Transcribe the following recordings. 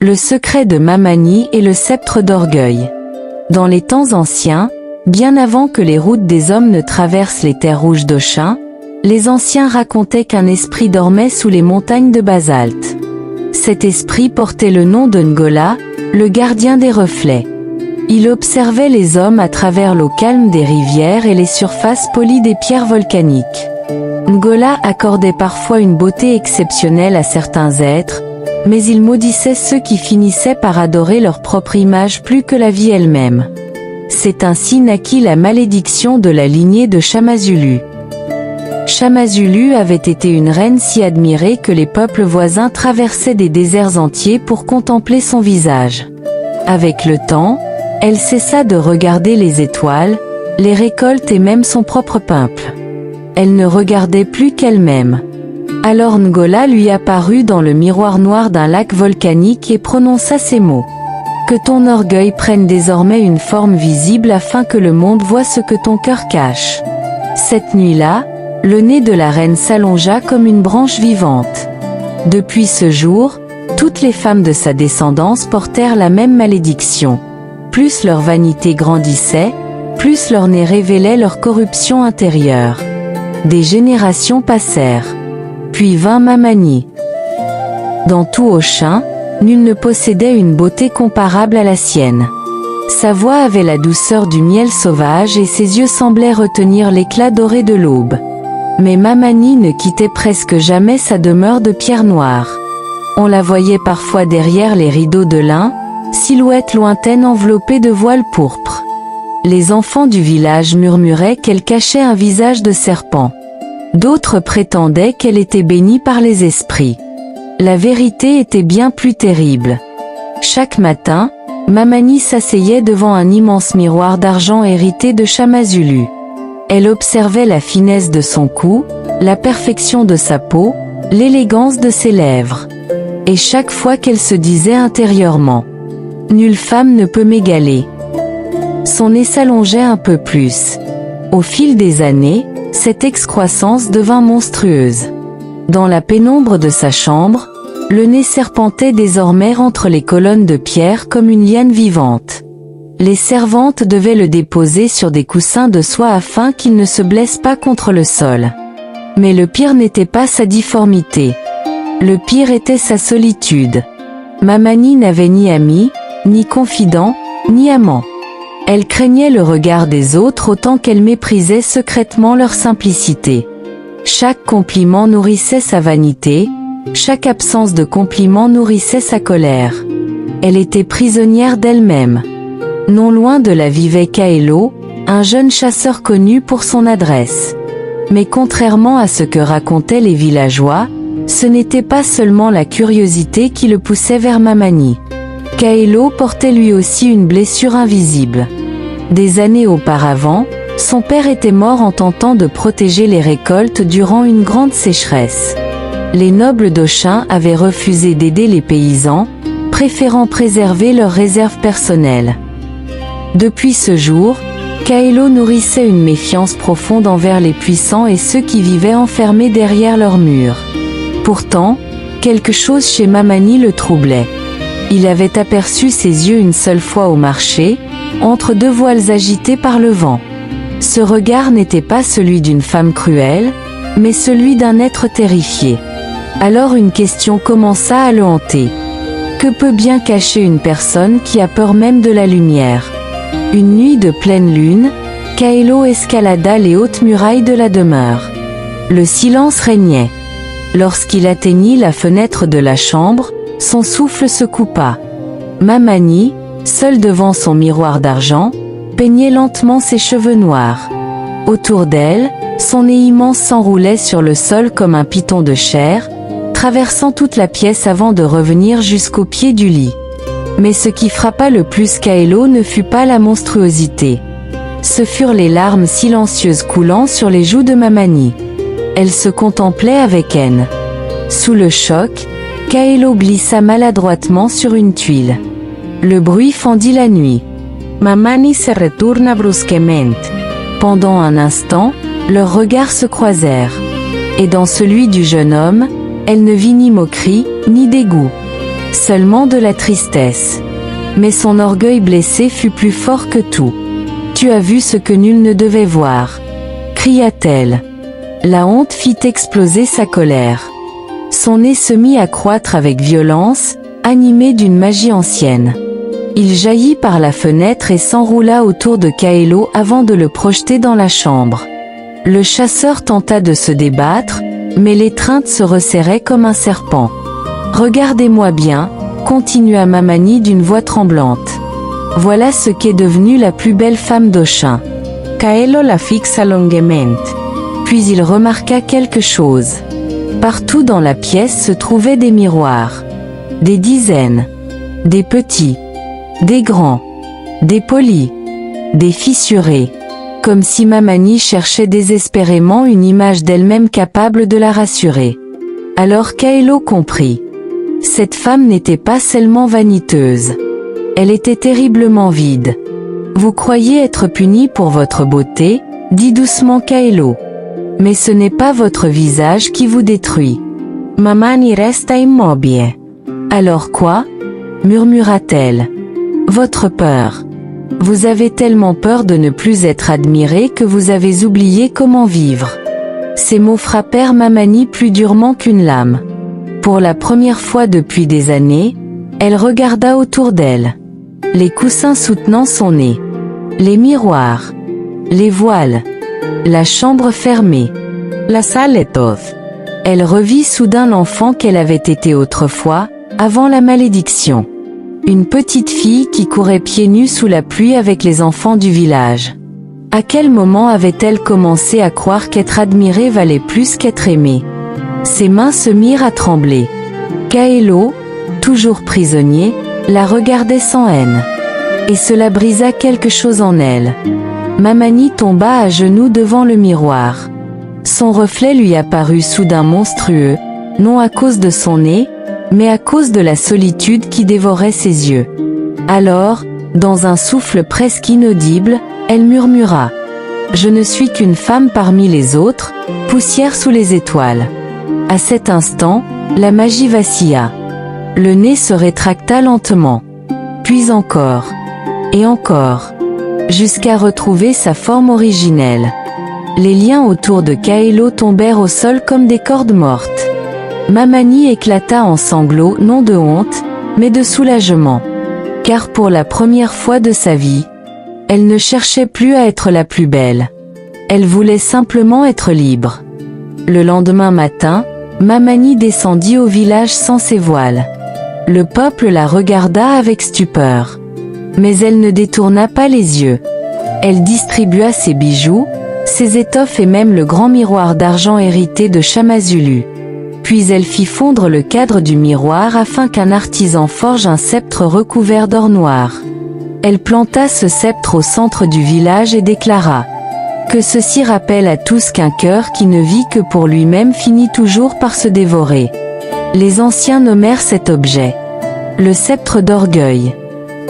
Le secret de Mamani et le sceptre d'orgueil. Dans les temps anciens, bien avant que les routes des hommes ne traversent les terres rouges d'Oshin, les anciens racontaient qu'un esprit dormait sous les montagnes de basalte. Cet esprit portait le nom de Ngola, le gardien des reflets. Il observait les hommes à travers l'eau calme des rivières et les surfaces polies des pierres volcaniques. Ngola accordait parfois une beauté exceptionnelle à certains êtres, mais il maudissait ceux qui finissaient par adorer leur propre image plus que la vie elle-même. C'est ainsi naquit la malédiction de la lignée de Chamazulu. Chamazulu avait été une reine si admirée que les peuples voisins traversaient des déserts entiers pour contempler son visage. Avec le temps, elle cessa de regarder les étoiles, les récoltes et même son propre peuple. Elle ne regardait plus qu'elle-même. Alors Ngola lui apparut dans le miroir noir d'un lac volcanique et prononça ces mots. Que ton orgueil prenne désormais une forme visible afin que le monde voie ce que ton cœur cache. Cette nuit-là, le nez de la reine s'allongea comme une branche vivante. Depuis ce jour, toutes les femmes de sa descendance portèrent la même malédiction. Plus leur vanité grandissait, plus leur nez révélait leur corruption intérieure. Des générations passèrent. Puis vint Mamani. Dans tout Oshin, nul ne possédait une beauté comparable à la sienne. Sa voix avait la douceur du miel sauvage et ses yeux semblaient retenir l'éclat doré de l'aube. Mais Mamani ne quittait presque jamais sa demeure de pierre noire. On la voyait parfois derrière les rideaux de lin, silhouette lointaine enveloppée de voiles pourpres. Les enfants du village murmuraient qu'elle cachait un visage de serpent. D'autres prétendaient qu'elle était bénie par les esprits. La vérité était bien plus terrible. Chaque matin, Mamani s'asseyait devant un immense miroir d'argent hérité de Chamazulu. Elle observait la finesse de son cou, la perfection de sa peau, l'élégance de ses lèvres. Et chaque fois qu'elle se disait intérieurement « Nulle femme ne peut m'égaler », son nez s'allongeait un peu plus. Au fil des années, cette excroissance devint monstrueuse. Dans la pénombre de sa chambre, le nez serpentait désormais entre les colonnes de pierre comme une liane vivante. Les servantes devaient le déposer sur des coussins de soie afin qu'il ne se blesse pas contre le sol. Mais le pire n'était pas sa difformité. Le pire était sa solitude. Mamani n'avait ni ami, ni confident, ni amant. Elle craignait le regard des autres autant qu'elle méprisait secrètement leur simplicité. Chaque compliment nourrissait sa vanité, chaque absence de compliment nourrissait sa colère. Elle était prisonnière d'elle-même. Non loin de là vivait Kaelo, un jeune chasseur connu pour son adresse. Mais contrairement à ce que racontaient les villageois, ce n'était pas seulement la curiosité qui le poussait vers Mamani. Kaelo portait lui aussi une blessure invisible. Des années auparavant, son père était mort en tentant de protéger les récoltes durant une grande sécheresse. Les nobles d'Oshin avaient refusé d'aider les paysans, préférant préserver leurs réserves personnelles. Depuis ce jour, Kaelo nourrissait une méfiance profonde envers les puissants et ceux qui vivaient enfermés derrière leurs murs. Pourtant, quelque chose chez Mamani le troublait. Il avait aperçu ses yeux une seule fois au marché, entre deux voiles agitées par le vent. Ce regard n'était pas celui d'une femme cruelle, mais celui d'un être terrifié. Alors une question commença à le hanter. Que peut bien cacher une personne qui a peur même de la lumière? Une nuit de pleine lune, Kaelo escalada les hautes murailles de la demeure. Le silence régnait. Lorsqu'il atteignit la fenêtre de la chambre, son souffle se coupa. Mamani, seule devant son miroir d'argent, peignait lentement ses cheveux noirs. Autour d'elle, son nez immense s'enroulait sur le sol comme un python de chair, traversant toute la pièce avant de revenir jusqu'au pied du lit. Mais ce qui frappa le plus Kaelo ne fut pas la monstruosité. Ce furent les larmes silencieuses coulant sur les joues de Mamani. Elle se contemplait avec haine. Sous le choc, Kaelo glissa maladroitement sur une tuile. Le bruit fendit la nuit. Mamani se retourna brusquement. Pendant un instant, leurs regards se croisèrent. Et dans celui du jeune homme, elle ne vit ni moquerie, ni dégoût. Seulement de la tristesse. Mais son orgueil blessé fut plus fort que tout. « Tu as vu ce que nul ne devait voir !» cria-t-elle. La honte fit exploser sa colère. Son nez se mit à croître avec violence, animé d'une magie ancienne. Il jaillit par la fenêtre et s'enroula autour de Kaelo avant de le projeter dans la chambre. Le chasseur tenta de se débattre, mais l'étreinte se resserrait comme un serpent. « Regardez-moi bien », continua Mamani d'une voix tremblante. « Voilà ce qu'est devenue la plus belle femme d'Oshin. » Kaelo la fixa longuement. Puis il remarqua quelque chose. Partout dans la pièce se trouvaient des miroirs. Des dizaines. Des petits. Des grands. Des polis. Des fissurés. Comme si Mamani cherchait désespérément une image d'elle-même capable de la rassurer. Alors Kaelo comprit. Cette femme n'était pas seulement vaniteuse. Elle était terriblement vide. « Vous croyez être puni pour votre beauté ?» dit doucement Kaelo. « Mais ce n'est pas votre visage qui vous détruit. » Mamani resta immobile. « Alors quoi ?» murmura-t-elle. « Votre peur. Vous avez tellement peur de ne plus être admiré que vous avez oublié comment vivre. » Ces mots frappèrent Mamani plus durement qu'une lame. Pour la première fois depuis des années, elle regarda autour d'elle. Les coussins soutenant son nez. Les miroirs. Les voiles. La chambre fermée. La salle étoffe. Elle revit soudain l'enfant qu'elle avait été autrefois, avant la malédiction. Une petite fille qui courait pieds nus sous la pluie avec les enfants du village. À quel moment avait-elle commencé à croire qu'être admirée valait plus qu'être aimée? Ses mains se mirent à trembler. Kaelo, toujours prisonnier, la regardait sans haine. Et cela brisa quelque chose en elle. Mamani tomba à genoux devant le miroir. Son reflet lui apparut soudain monstrueux, non à cause de son nez, mais à cause de la solitude qui dévorait ses yeux. Alors, dans un souffle presque inaudible, elle murmura. « Je ne suis qu'une femme parmi les autres, poussière sous les étoiles. » À cet instant, la magie vacilla. Le nez se rétracta lentement. Puis encore. Et encore. Jusqu'à retrouver sa forme originelle. Les liens autour de Kaelo tombèrent au sol comme des cordes mortes. Mamani éclata en sanglots non de honte, mais de soulagement. Car pour la première fois de sa vie, elle ne cherchait plus à être la plus belle. Elle voulait simplement être libre. Le lendemain matin, Mamani descendit au village sans ses voiles. Le peuple la regarda avec stupeur. Mais elle ne détourna pas les yeux. Elle distribua ses bijoux, ses étoffes et même le grand miroir d'argent hérité de Chamazulu. Puis elle fit fondre le cadre du miroir afin qu'un artisan forge un sceptre recouvert d'or noir. Elle planta ce sceptre au centre du village et déclara « Que ceci rappelle à tous qu'un cœur qui ne vit que pour lui-même finit toujours par se dévorer. » Les anciens nommèrent cet objet le sceptre d'orgueil.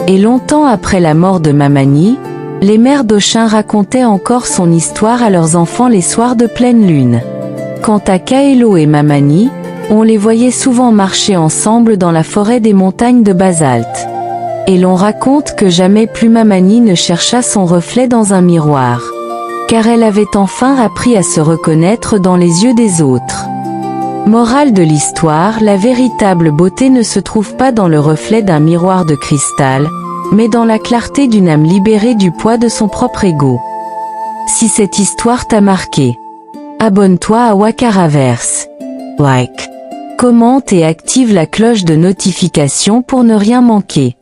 Et longtemps après la mort de Mamani, les mères d'Oshin racontaient encore son histoire à leurs enfants les soirs de pleine lune. Quant à Kaelo et Mamani, on les voyait souvent marcher ensemble dans la forêt des montagnes de basalte. Et l'on raconte que jamais plus Mamani ne chercha son reflet dans un miroir. Car elle avait enfin appris à se reconnaître dans les yeux des autres. Morale de l'histoire, la véritable beauté ne se trouve pas dans le reflet d'un miroir de cristal, mais dans la clarté d'une âme libérée du poids de son propre ego. Si cette histoire t'a marqué, abonne-toi à Wakaraverse. Like, commente et active la cloche de notification pour ne rien manquer.